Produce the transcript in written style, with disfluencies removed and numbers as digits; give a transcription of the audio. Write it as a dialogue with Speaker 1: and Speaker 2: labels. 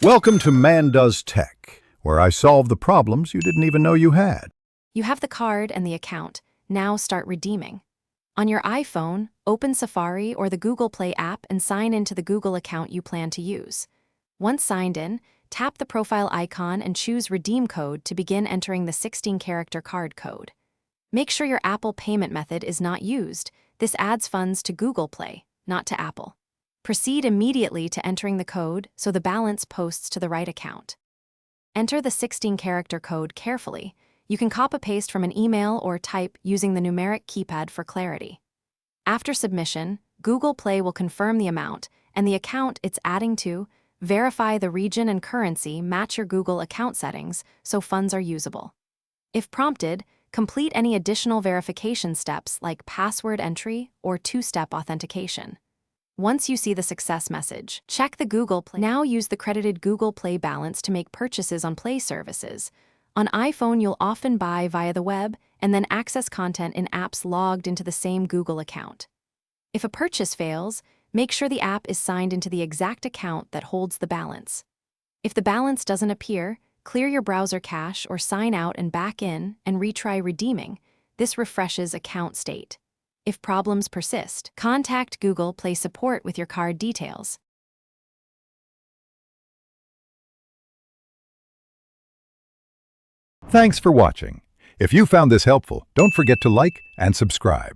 Speaker 1: Welcome to Man Does Tech, where I solve the problems you didn't even know you had.
Speaker 2: You have the card and the account. Now start redeeming. On your iPhone, open Safari or the Google Play app and sign into the Google account you plan to use. Once signed in, tap the profile icon and choose Redeem Code to begin entering the 16-character card code. Make sure your Apple payment method is not used. This adds funds to Google Play, not to Apple. Proceed immediately to entering the code so the balance posts to the right account. Enter the 16-character code carefully. You can copy-paste from an email or type using the numeric keypad for clarity. After submission, Google Play will confirm the amount and the account it's adding to, verify the region and currency match your Google account settings so funds are usable. If prompted, complete any additional verification steps like password entry or two-step authentication. Once you see the success message, check the Google Play. Now use the credited Google Play balance to make purchases on Play services. On iPhone, you'll often buy via the web and then access content in apps logged into the same Google account. If a purchase fails, make sure the app is signed into the exact account that holds the balance. If the balance doesn't appear, clear your browser cache or sign out and back in and retry redeeming. This refreshes account state. If problems persist, contact Google Play support with your card details.
Speaker 1: Thanks for watching. If you found this helpful, don't forget to like and subscribe.